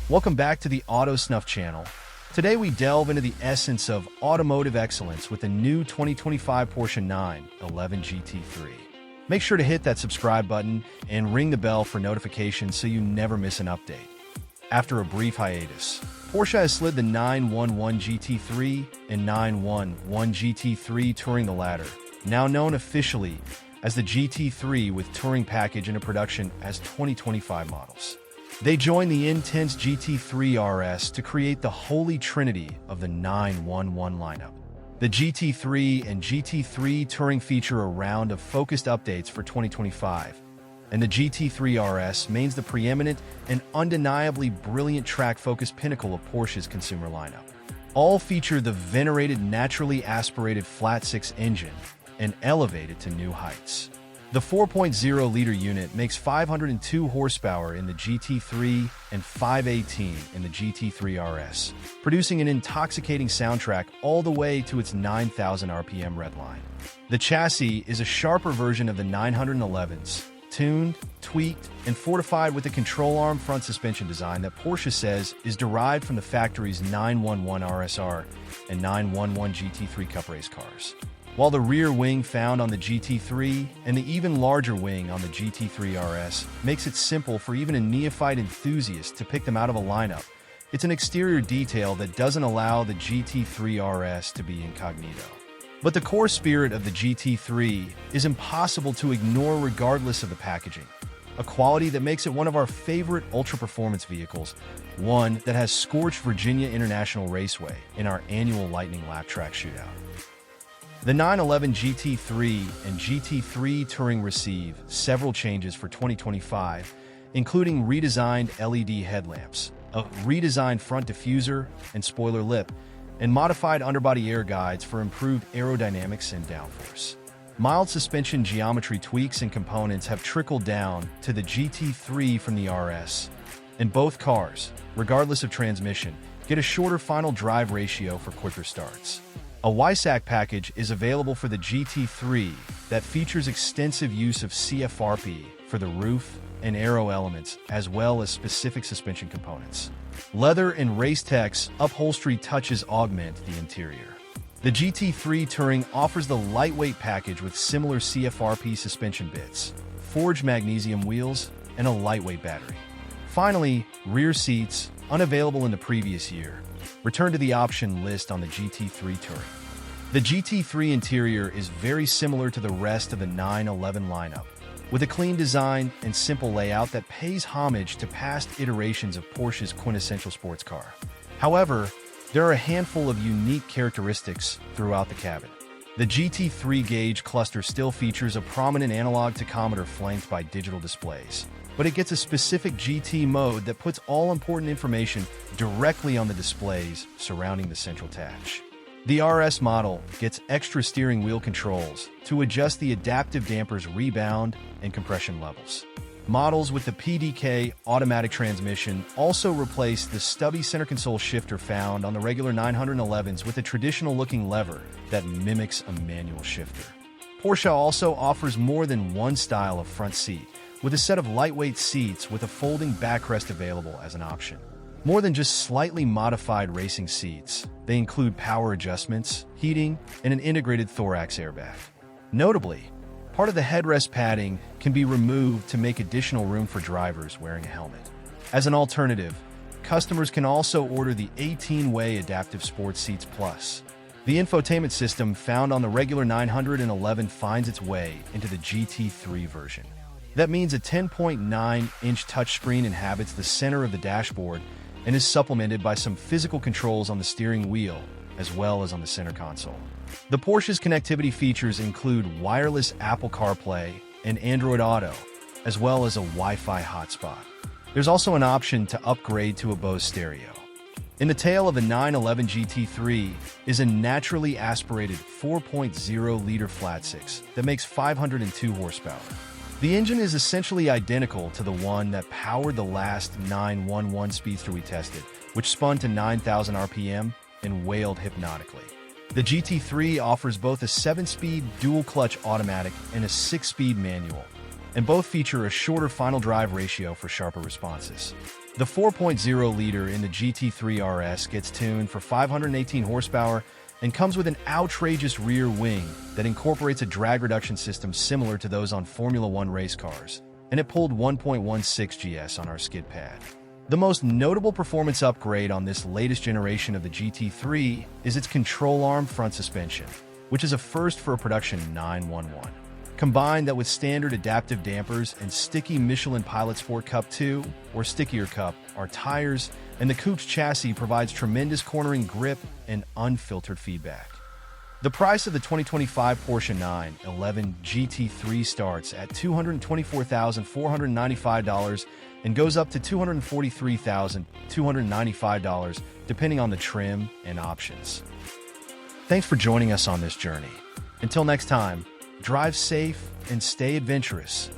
Welcome back to the Auto Snuff channel. Today we delve into the essence of automotive excellence with the new 2025 Porsche 911 GT3. Make sure to hit that subscribe button and ring the bell for notifications so you never miss an update. After a brief hiatus, Porsche has slid the 911 GT3 and 911 GT3 Touring the latter, now known officially as the GT3 with Touring package into production as 2025 models. They join the intense GT3 RS to create the holy trinity of the 911 lineup. The GT3 and GT3 Touring feature a round of focused updates for 2025, and the GT3 RS remains the preeminent and undeniably brilliant track-focused pinnacle of Porsche's consumer lineup. All feature the venerated naturally aspirated flat-six engine and elevated to new heights. The 4.0-liter unit makes 502 horsepower in the GT3 and 518 in the GT3 RS, producing an intoxicating soundtrack all the way to its 9,000 RPM redline. The chassis is a sharper version of the 911's, tuned, tweaked, and fortified with a control arm front suspension design that Porsche says is derived from the factory's 911 RSR and 911 GT3 Cup race cars. While the rear wing found on the GT3 and the even larger wing on the GT3 RS makes it simple for even a neophyte enthusiast to pick them out of a lineup, it's an exterior detail that doesn't allow the GT3 RS to be incognito. But the core spirit of the GT3 is impossible to ignore regardless of the packaging, a quality that makes it one of our favorite ultra-performance vehicles, one that has scorched Virginia International Raceway in our annual Lightning Lap Track Shootout. The 911 GT3 and GT3 Touring receive several changes for 2025, including redesigned LED headlamps, a redesigned front diffuser and spoiler lip, and modified underbody air guides for improved aerodynamics and downforce. Mild suspension geometry tweaks and components have trickled down to the GT3 from the RS, and both cars, regardless of transmission, get a shorter final drive ratio for quicker starts. A WISAC package is available for the GT3 that features extensive use of CFRP for the roof and aero elements, as well as specific suspension components. Leather and Racetek's upholstery touches augment the interior. The GT3 Touring offers the lightweight package with similar CFRP suspension bits, forged magnesium wheels, and a lightweight battery. Finally, rear seats, unavailable in the previous year, return to the option list on the GT3 Touring. The GT3 interior is very similar to the rest of the 911 lineup, with a clean design and simple layout that pays homage to past iterations of Porsche's quintessential sports car. However, there are a handful of unique characteristics throughout the cabin. The GT3 gauge cluster still features a prominent analog tachometer flanked by digital displays, but it gets a specific GT mode that puts all important information directly on the displays surrounding the central touch. The RS model gets extra steering wheel controls to adjust the adaptive damper's rebound and compression levels. Models with the PDK automatic transmission also replace the stubby center console shifter found on the regular 911s with a traditional-looking lever that mimics a manual shifter. Porsche also offers more than one style of front seat, with a set of lightweight seats with a folding backrest available as an option. More than just slightly modified racing seats, they include power adjustments, heating, and an integrated thorax airbag. Notably, part of the headrest padding can be removed to make additional room for drivers wearing a helmet. As an alternative, customers can also order the 18-way Adaptive Sports Seats Plus. The infotainment system found on the regular 911 finds its way into the GT3 version. That means a 10.9-inch touchscreen inhabits the center of the dashboard and is supplemented by some physical controls on the steering wheel, as well as on the center console. The Porsche's connectivity features include wireless Apple CarPlay and Android Auto, as well as a Wi-Fi hotspot. There's also an option to upgrade to a Bose stereo. In the tail of the 911 GT3 is a naturally aspirated 4.0-liter flat-six that makes 502 horsepower. The engine is essentially identical to the one that powered the last 911 Speedster we tested, which spun to 9,000 RPM and wailed hypnotically. The GT3 offers both a 7-speed dual-clutch automatic and a 6-speed manual, and both feature a shorter final drive ratio for sharper responses. The 4.0-liter in the GT3 RS gets tuned for 518 horsepower and comes with an outrageous rear wing that incorporates a drag reduction system similar to those on Formula One race cars, and it pulled 1.16 GS on our skid pad. The most notable performance upgrade on this latest generation of the GT3 is its control arm front suspension, which is a first for a production 911. Combine that with standard adaptive dampers and sticky Michelin Pilot Sport Cup 2, or stickier cup, our tires, and the coupe's chassis provides tremendous cornering grip and unfiltered feedback. The price of the 2025 Porsche 911 GT3 starts at $224,495 and goes up to $243,295 depending on the trim and options. Thanks for joining us on this journey. Until next time, drive safe and stay adventurous.